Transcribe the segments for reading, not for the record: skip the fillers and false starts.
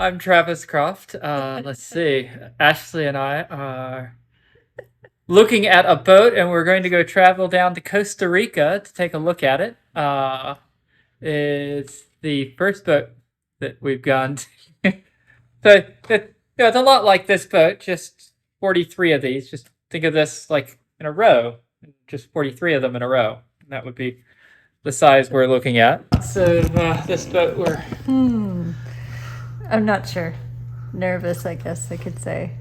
I'm Travis Croft. Let's see. Ashley and I are looking at a boat, and we're going to go travel down to Costa Rica to take a look at it. It's the first boat that we've gone to. So it's a lot like this boat, just 43 of these. Just think of this like in a row, just 43 of them in a row. That would be the size we're looking at. So this boat we're... I'm not sure. Nervous, I guess I could say.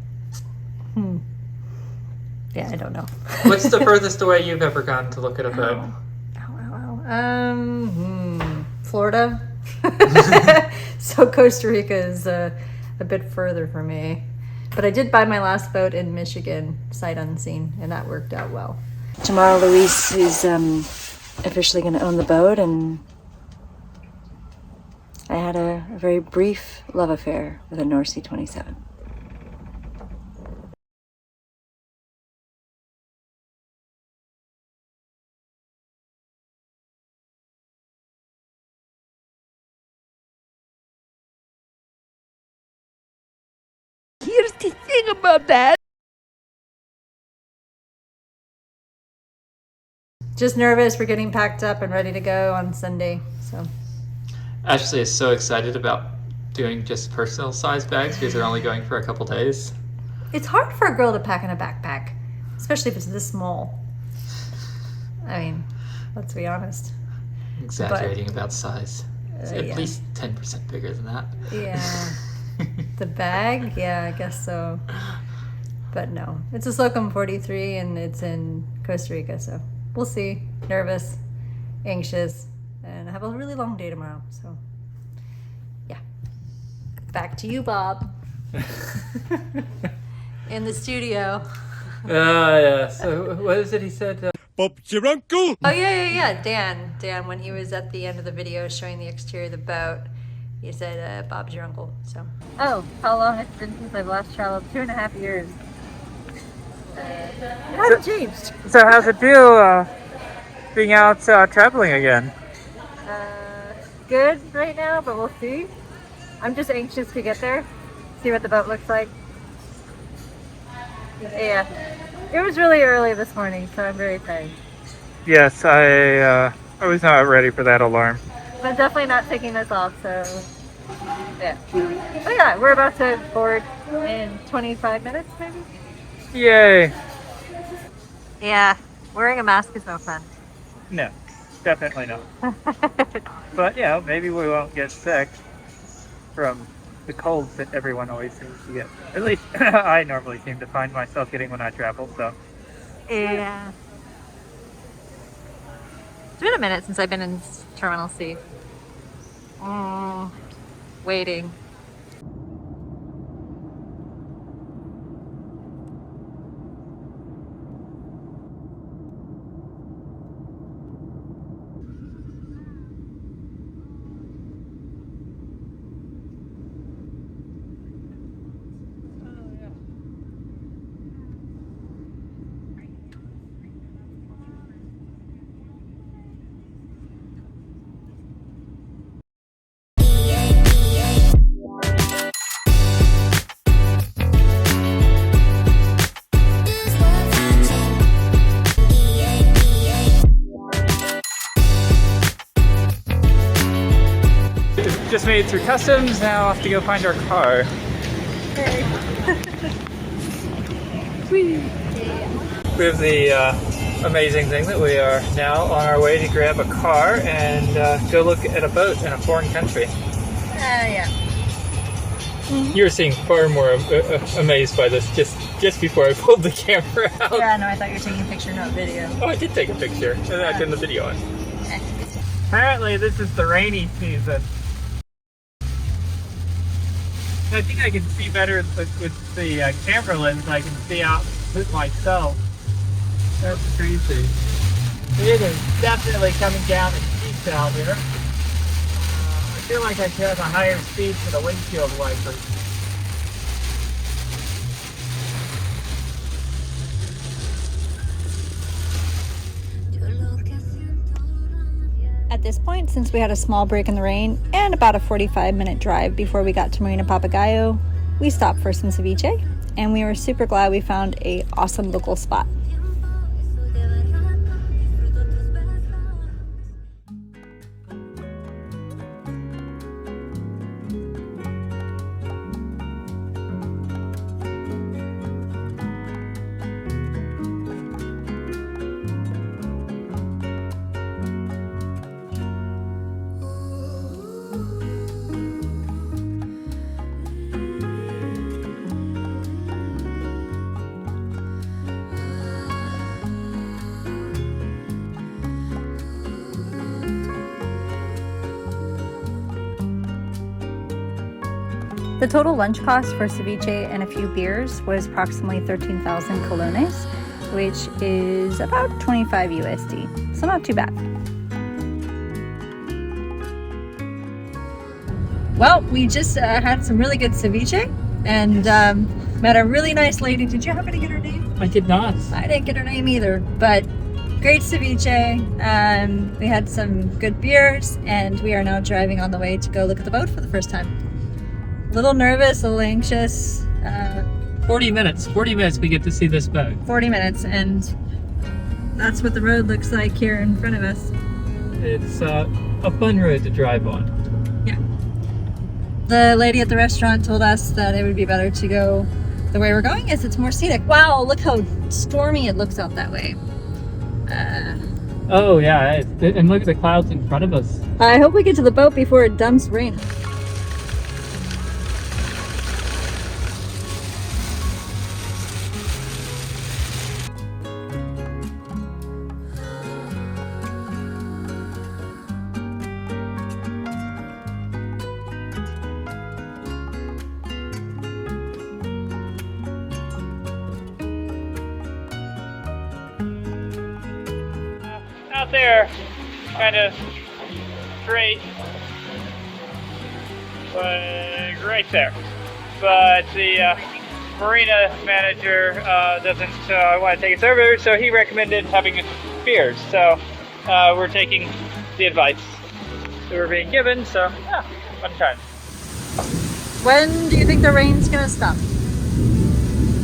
Yeah, I don't know. What's the furthest away you've ever gone to look at a boat? Florida. So Costa Rica is a bit further for me. But I did buy my last boat in Michigan, sight unseen, and that worked out well. Tomorrow Luis is officially going to own the boat, and I had a very brief love affair with a North Sea 27. Here's the thing about that. Just nervous. We're getting packed up and ready to go on Sunday. So Ashley is so excited about doing just personal size bags because they're only going for a couple days. it's hard for a girl to pack in a backpack, especially if it's this small. I mean, let's be honest. Exaggerating about size. It's at yeah. least 10% bigger than that. Yeah. The bag? Yeah, I guess so. But no. It's a SLOCUM 43 and it's in Costa Rica, so we'll see. Nervous, anxious, and I have a really long day tomorrow, so yeah. Back to you, Bob. In the studio. Yeah. So what is it he said? Bob's your uncle. Oh, yeah. Dan, when he was at the end of the video showing the exterior of the boat, he said, Bob's your uncle, so. Oh, how long it's been since I've last traveled? 2.5 years. It hasn't changed. So how's it feel being out traveling again? Good right now, but we'll see. I'm just anxious to get there, see what the boat looks like. Yeah, it was really early this morning, so I'm very tired. Yes, I was not ready for that alarm. But definitely not taking this off, so yeah. But yeah, we're about to board in 25 minutes, maybe? Yay! Yeah, wearing a mask is no fun. No, definitely not. But yeah, maybe we won't get sick from the colds that everyone always seems to get. At least I normally seem to find myself getting when I travel, so. Yeah. It's been a minute since I've been in Terminal C. Waiting. Just made it through customs, now off to go find our car. Okay. We have the amazing thing that we are now on our way to grab a car and go look at a boat in a foreign country. Yeah. You were seeing far more amazed by this just before I pulled the camera out. Yeah, no, I thought you were taking a picture, not video. Oh, I did take a picture, and then I turned the video on. Apparently this is the rainy season. I think I can see better with the camera lens. I can see out myself. That's crazy. It is definitely coming down in steep out here. I feel like I should have a higher speed for the windshield wipers. At At this point, since we had a small break in the rain and about a 45-minute drive before we got to Marina Papagayo, we stopped for some ceviche, and we were super glad we found an awesome local spot. The total lunch cost for ceviche and a few beers was approximately 13,000 colones, which is about 25 USD, so not too bad. Well, we just had some really good ceviche and met a really nice lady. Did you happen to get her name? I did not. I didn't get her name either, but great ceviche. We had some good beers, and we are now driving on the way to go look at the boat for the first time. A little nervous, a little anxious. 40 minutes we get to see this boat. 40 minutes, and that's what the road looks like here in front of us. It's a fun road to drive on. Yeah. The lady at the restaurant told us that it would be better to go the way we're going, as it's more scenic. Wow, look how stormy it looks out that way. Oh yeah, and look at the clouds in front of us. I hope we get to the boat before it dumps rain. Out there, kind of straight, right there. But the marina manager doesn't want to take us over, so he recommended having beers. So we're taking the advice that we're being given. So yeah, fun time. When do you think the rain's gonna stop?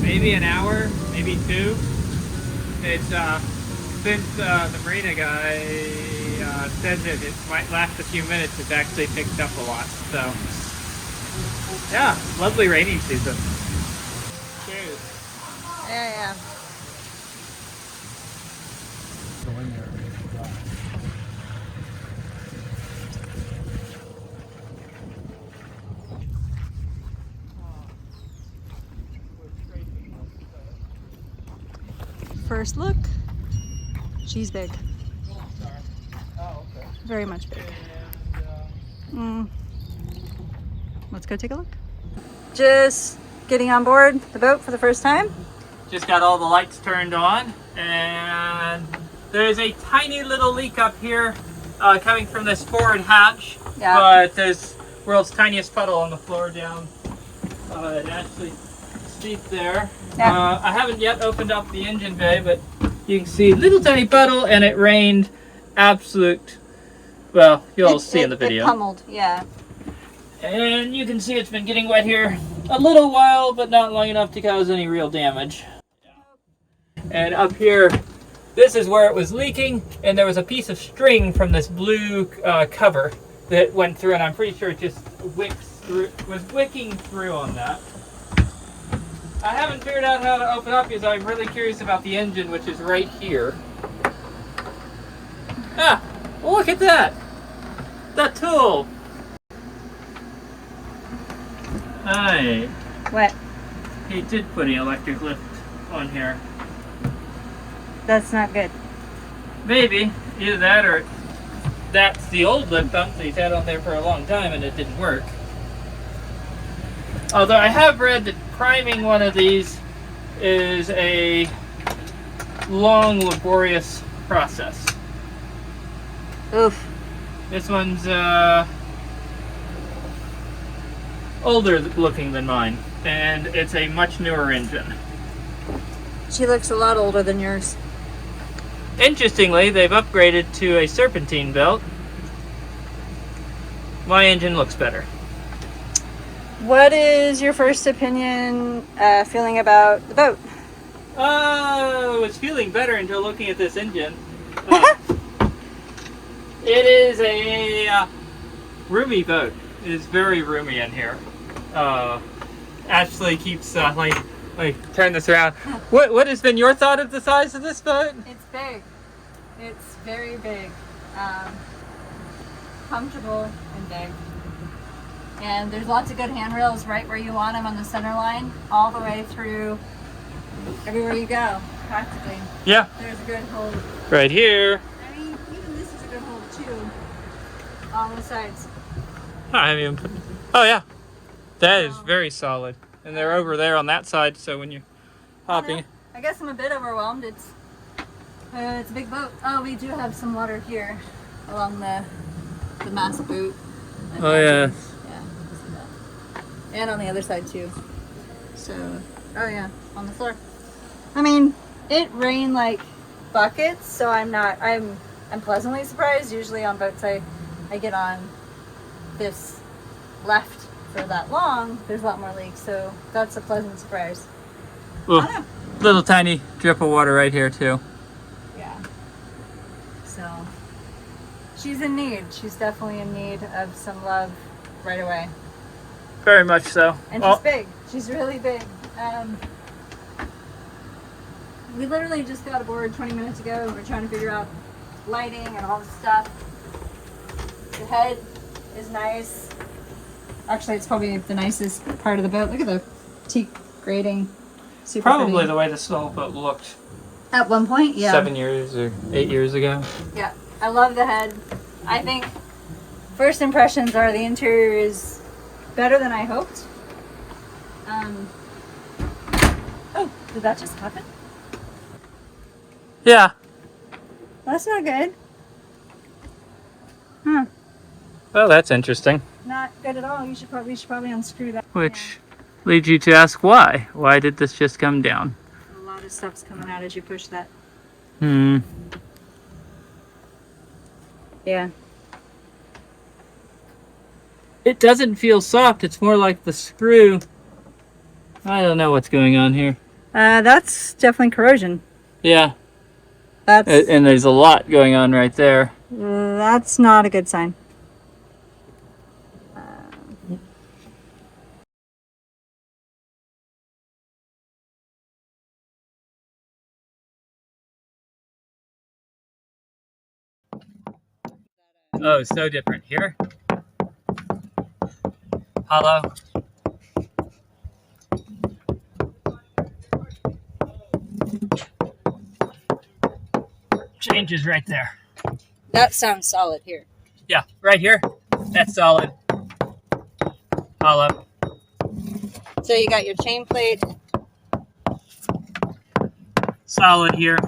Maybe an hour, maybe two. It's since the marina guy said that it might last a few minutes, it's actually picked up a lot. So yeah, lovely rainy season. Cheers. Yeah. First look, she's big. Very much big. Let's go take a look. Just getting on board the boat for the first time. Just got all the lights turned on, and there's a tiny little leak up here coming from this forward hatch. Yeah. But there's world's tiniest puddle on the floor down. It actually steep there. Yeah. I haven't yet opened up the engine bay, but you can see little tiny puddle, and it rained absolute. Well, you'll see in the video. It pummeled, yeah. And you can see it's been getting wet here a little while, but not long enough to cause any real damage. And up here, this is where it was leaking, and there was a piece of string from this blue cover that went through, and I'm pretty sure it just was wicking through on that. I haven't figured out how to open up because I'm really curious about the engine, which is right here. Ah, look at that! The tool! Hi. What? He did put an electric lift on here. That's not good. Maybe. Either that or that's the old lift pump that he's had on there for a long time and it didn't work. Although I have read that priming one of these is a long, laborious process. Oof. This one's older looking than mine, and it's a much newer engine. She looks a lot older than yours. Interestingly, they've upgraded to a serpentine belt, My engine looks better. What is your first opinion, feeling about the boat? I was feeling better until looking at this engine. It is a roomy boat. It is very roomy in here. Ashley keeps like turn this around. What has been your thought of the size of this boat? It's big. It's very big. Comfortable and big. And there's lots of good handrails right where you want them on the center line, all the way through everywhere you go, practically. Yeah. There's a good hold. Right here. I mean, even this is a good hold too, on the sides. I mean, oh yeah, that is very solid. And they're over there on that side, so when you're hopping. I guess I'm a bit overwhelmed. It's a big boat. Oh, we do have some water here along the mast boot. Oh yeah. Yeah, see that. And on the other side too. So, oh yeah, on the floor. I mean, it rained like buckets, so I'm pleasantly surprised. Usually on boats I get on this left for that long, there's a lot more leaks, so that's a pleasant surprise. Well, little tiny drip of water right here too. Yeah. So she's in need. She's definitely in need of some love right away. Very much so. And she's big. She's really big. We literally just got aboard 20 minutes ago and we're trying to figure out lighting and all this stuff. The head is nice. Actually, it's probably the nicest part of the boat. Look at the teak grating. Super Probably pretty. the way the sailboat looked At one point, yeah. 7 years or 8 years ago. Yeah, I love the head. I think first impressions are the interior is better than I hoped. Oh, did that just happen? Yeah. That's not good. Huh. Well, that's interesting. Not good at all. We should probably unscrew that. Which leads you to ask why? Why did this just come down? A lot of stuff's coming out as you push that. Yeah. It doesn't feel soft. It's more like the screw. I don't know what's going on here. That's definitely corrosion. Yeah. That's And there's a lot going on right there. that's not a good sign. Oh, so different here. Hello. Changes right there. That sounds solid here. Yeah, right here. That's solid. Hollow. So you got your chain plate. Solid here.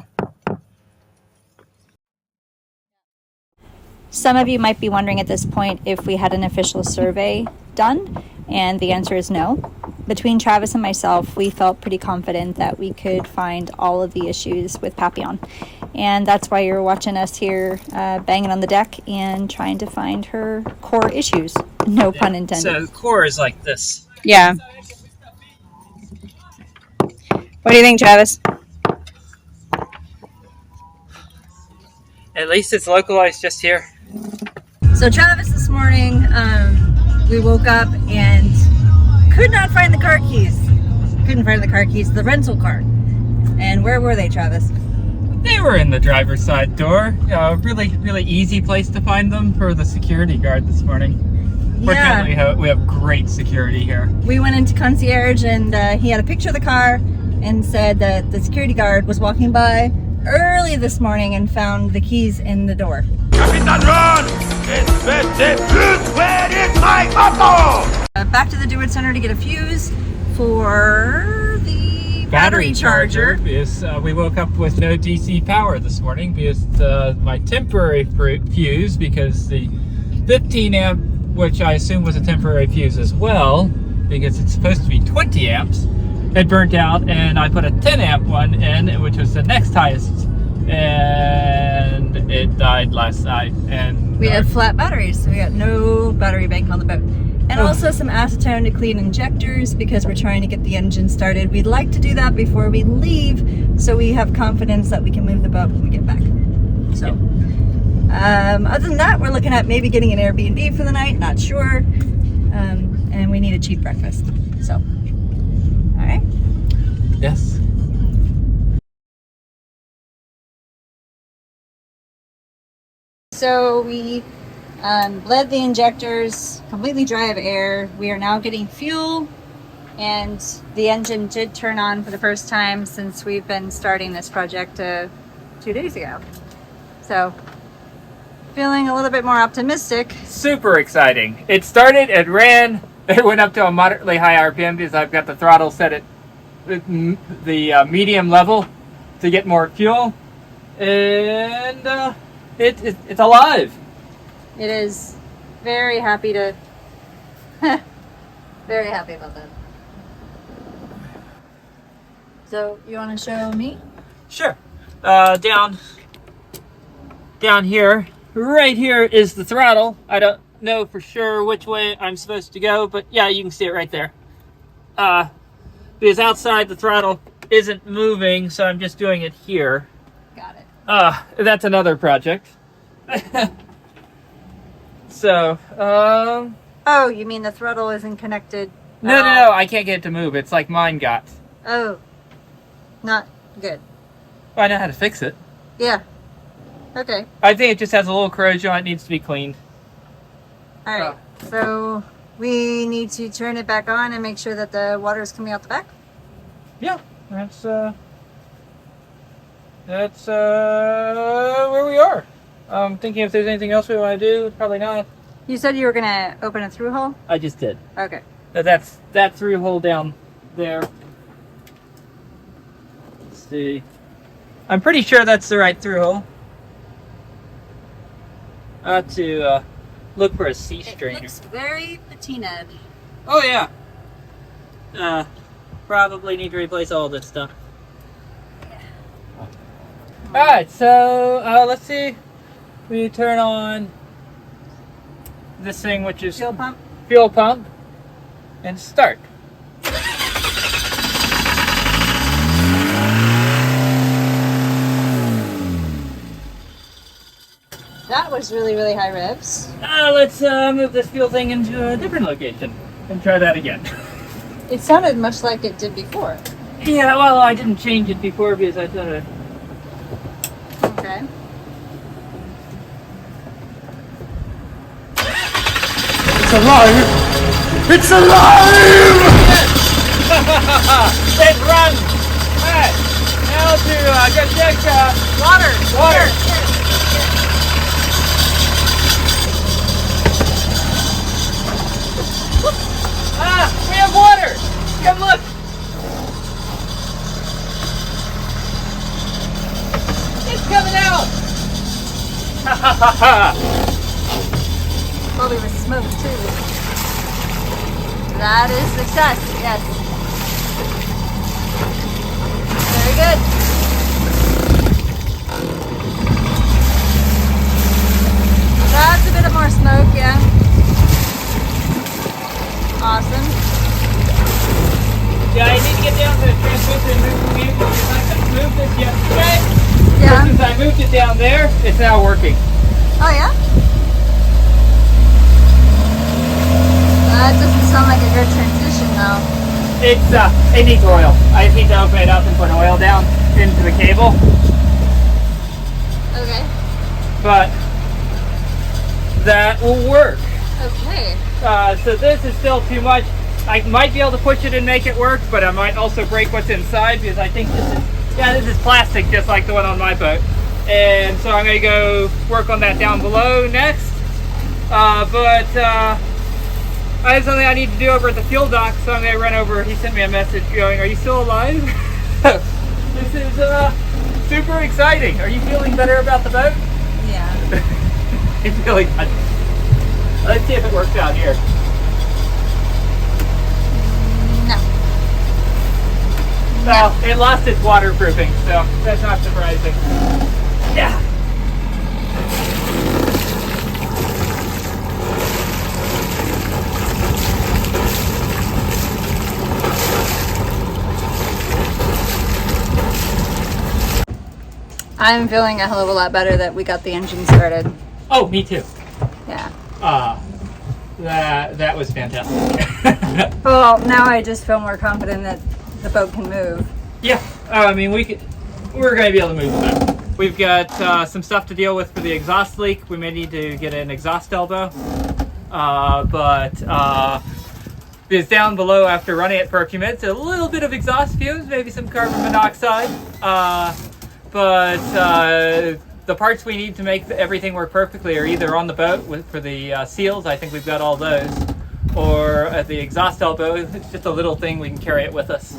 Some of you might be wondering at this point if we had an official survey done, and the answer is no. Between Travis and myself, we felt pretty confident that we could find all of the issues with Papillon. And that's why you're watching us here banging on the deck and trying to find her core issues. No pun intended. So the core is like this. Yeah. What do you think, Travis? At least it's localized just here. So Travis this morning, we woke up and could not find the car keys. Couldn't find the car keys, the rental car. And where were they, Travis? They were in the driver's side door. Really easy place to find them for the security guard this morning. Fortunately, we have great security here. We went into concierge and he had a picture of the car and said that the security guard was walking by early this morning and found the keys in the door. Captain, run! Where is my auto? Back to the Dewitt Center to get a fuse for the battery charger. Because we woke up with no DC power this morning because my temporary fuse, because the 15 amp, which I assume was a temporary fuse as well, because it's supposed to be 20 amps, had burnt out, and I put a 10 amp one in, which was the next highest, and it died last night. And We have flat batteries, so we got no battery bank on the boat. And also some acetone to clean injectors because we're trying to get the engine started. We'd like to do that before we leave so we have confidence that we can move the boat when we get back. So, other than that, we're looking at maybe getting an Airbnb for the night, not sure. And we need a cheap breakfast. So, all right. Yes. So we bled the injectors, completely dry of air. We are now getting fuel, and the engine did turn on for the first time since we've been starting this project 2 days ago. So feeling a little bit more optimistic. Super exciting. It started, it ran, it went up to a moderately high RPM because I've got the throttle set at the medium level to get more fuel. And it's alive. It is very happy to, very happy about that. So you want to show me? Sure. Down here, right here is the throttle. I don't know for sure which way I'm supposed to go, but yeah, you can see it right there. Because outside the throttle isn't moving, so I'm just doing it here. Got it. That's another project. So, Oh, you mean the throttle isn't connected? no, I can't get it to move. It's like mine got. Oh, not good. Well, I know how to fix it. Yeah. Okay. I think it just has a little corrosion on it, needs to be cleaned. All right. So we need to turn it back on and make sure that the water is coming out the back. Yeah, that's where we are. I'm thinking if there's anything else we want to do. Probably not. You said you were gonna open a through hole. I just did. Okay. That's that through hole down there. Let's see. I'm pretty sure that's the right through hole. I have to look for a sea strainer. It looks very patina. Oh yeah. Probably need to replace all this stuff. Alright, so let's see. We turn on this thing, which is fuel pump, and start. That was really, really high revs. Let's move this fuel thing into a different location and try that again. It sounded much like it did before. Yeah, well, I didn't change it before because I thought it... Okay. It's alive! It's alive! It runs! Alright, now to go check water. We have water! Come look! It's coming out! Probably with smoke too. That is success, yes. Very good. That's a bit of more smoke, yeah. Awesome. Yeah, I need to get down to the transmission and move the vehicle because I couldn't move this yesterday. Yeah. Since I moved it down there, it's now working. Oh yeah? That doesn't sound like a good transition though. It needs oil. I just need to open it up and put oil down into the cable. Okay. But that will work. Okay. So this is still too much. I might be able to push it and make it work, but I might also break what's inside because I think this is plastic just like the one on my boat. And so I'm going to go work on that down below next. But I have something I need to do over at the fuel dock, so I'm going to run over. He sent me a message going, "Are you still alive?" This is super exciting. Are you feeling better about the boat? Yeah. It's really good. Let's see if it works out here. No. Well, it lost its waterproofing, so that's not surprising. Yeah. I'm feeling a hell of a lot better that we got the engine started. Oh, me too. Yeah. That was fantastic. Well, now I just feel more confident that the boat can move. Yeah, I mean, we're going to be able to move the boat. We've got some stuff to deal with for the exhaust leak. We may need to get an exhaust elbow. But it's down below after running it for a few minutes. A little bit of exhaust fumes, maybe some carbon monoxide. But the parts we need to make everything work perfectly are either on the boat for the seals. I think we've got all those. Or at the exhaust elbow. It's just a little thing. We can carry it with us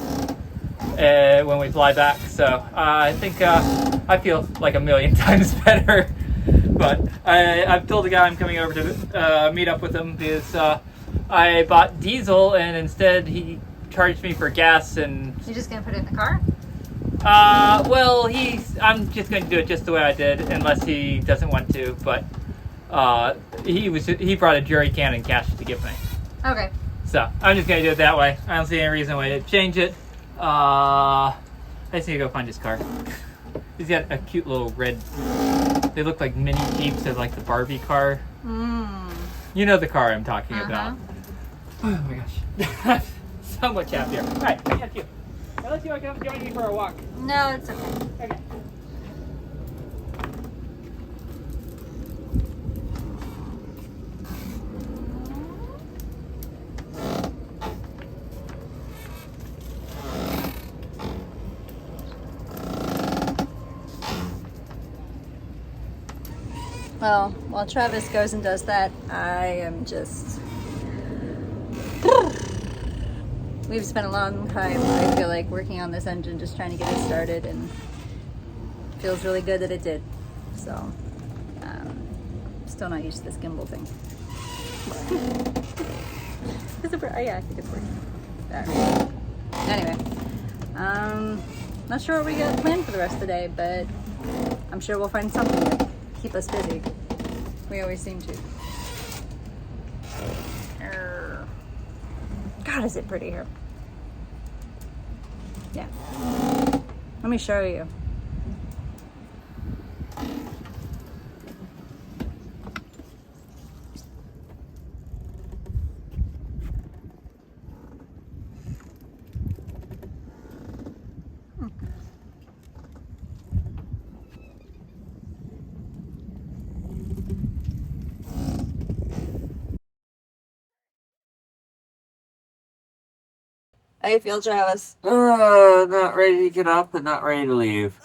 when we fly back. So I think I feel like a million times better. But I've told the guy I'm coming over to meet up with him because I bought diesel and instead he charged me for gas. And You just gonna put it in the car? well, I'm just going to do it just the way I did, unless he doesn't want to. But he brought a jerry can and cash to give me. Okay. So I'm just going to do it that way. I don't see any reason why to change it. I just need to go find his car. He's got a cute little red. They look like mini Jeeps of like the Barbie car. You know the car I'm talking about. Oh my gosh. So much happier. Alright, I got you. I'll let you come join me for a walk. No, it's okay. Okay. Well, while Travis goes and does that, I am just... We've spent a long time, I feel like, working on this engine, just trying to get it started, and it feels really good that it did. So, still not used to this gimbal thing. Yeah, I think it's working. There. Anyway, not sure what we got planned for the rest of the day, but I'm sure we'll find something to keep us busy. We always seem to. God, is it pretty here? Yeah. Let me show you. How you feel, Travis? Not ready to get up and not ready to leave.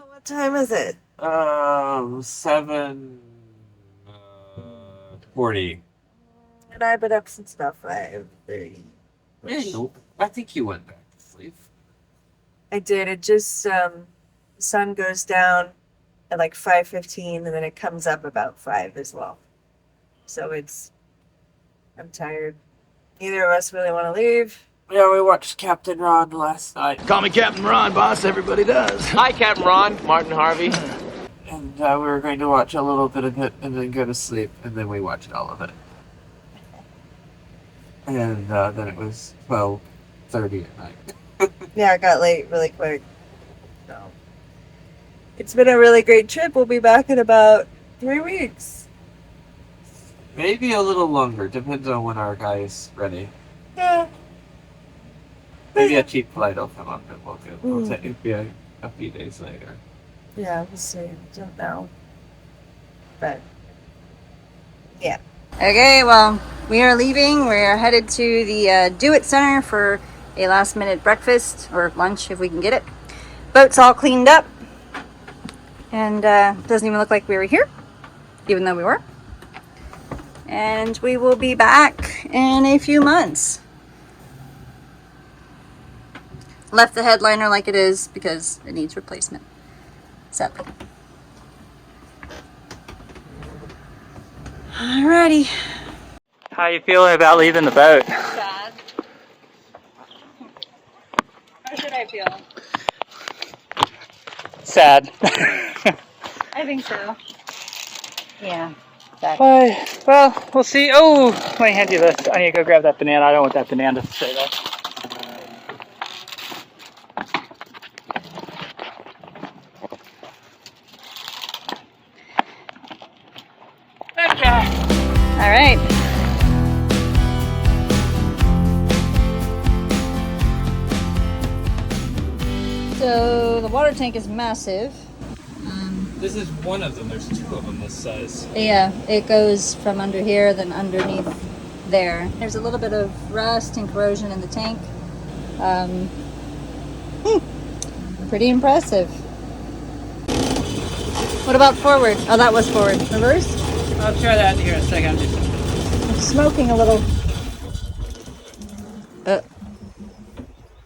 What time is it? 7:40. And I've been up since about 5:30. Nope. I think you went back to sleep. I did. It just the sun goes down at like 5:15 and then it comes up about 5 as well. So I'm tired. Neither of us really want to leave. Yeah, we watched Captain Ron last night. Call me Captain Ron, boss. Everybody does. Hi, Captain Ron. Martin Harvey. And we were going to watch a little bit of it and then go to sleep, and then we watched all of it. And then it was 12:30 at night. Yeah, it got late really quick. So it's been a really great trip. We'll be back in about 3 weeks. Maybe a little longer, depends on when our guy is ready. Yeah. Maybe a cheap flight will come up and we'll take it be a few days later. Yeah, we'll see. Don't know. But yeah. Okay, well, we are leaving. We are headed to the Do It Center for a last minute breakfast or lunch if we can get it. Boat's all cleaned up. And doesn't even look like we were here, even though we were. And we will be back in a few months. Left the headliner like it is because it needs replacement. Sadly. Alrighty. How you feeling about leaving the boat? Sad. How should I feel? Sad. I think so. Yeah. Well, we'll see. Oh, let me hand you this. I need to go grab that banana. I don't want that banana to stay there. All right. So the water tank is massive. This is one of them. There's two of them this size. Yeah, it goes from under here, then underneath there. There's a little bit of rust and corrosion in the tank. Pretty impressive. What about forward? Oh, that was forward. Reverse? I'll try that here in a second. I'm smoking a little.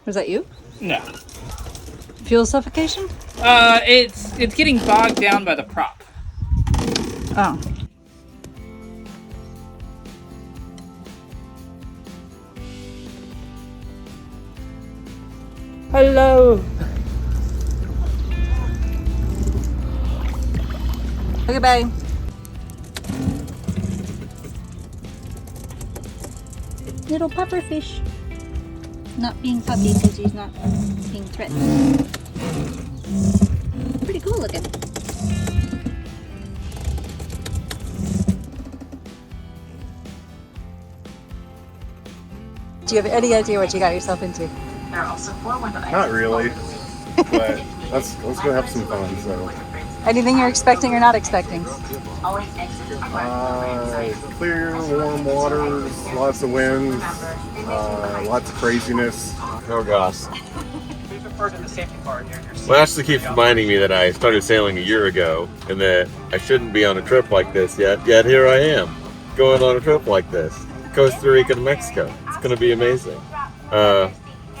Was that you? No. Fuel suffocation? It's getting bogged down by the prop. Oh. Hello. Okay, bye. Little pufferfish. Not being puppy because he's not being threatened. Pretty cool looking. Do you have any idea what you got yourself into? Not really, but let's go have some fun. So, Anything you're expecting or not expecting? clear, warm waters, lots of winds, lots of craziness. Oh gosh. We refer to the safety part here. Well, Ashley keeps reminding me that I started sailing a year ago and that I shouldn't be on a trip like this yet. Yet here I am, going on a trip like this. Costa Rica to Mexico. It's going to be amazing.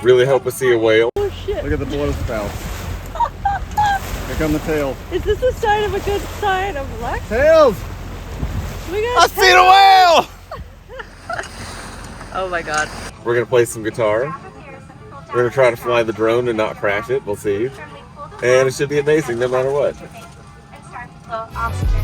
Really hope to see a whale. Look at the blow spout. Here come the tails. Is this a sign of a good sign of luck? Tails! I seen a whale! Oh my god. We're going to play some guitar. We're going to try to fly the drone and not crash it. We'll see. And it should be amazing no matter what. Oxygen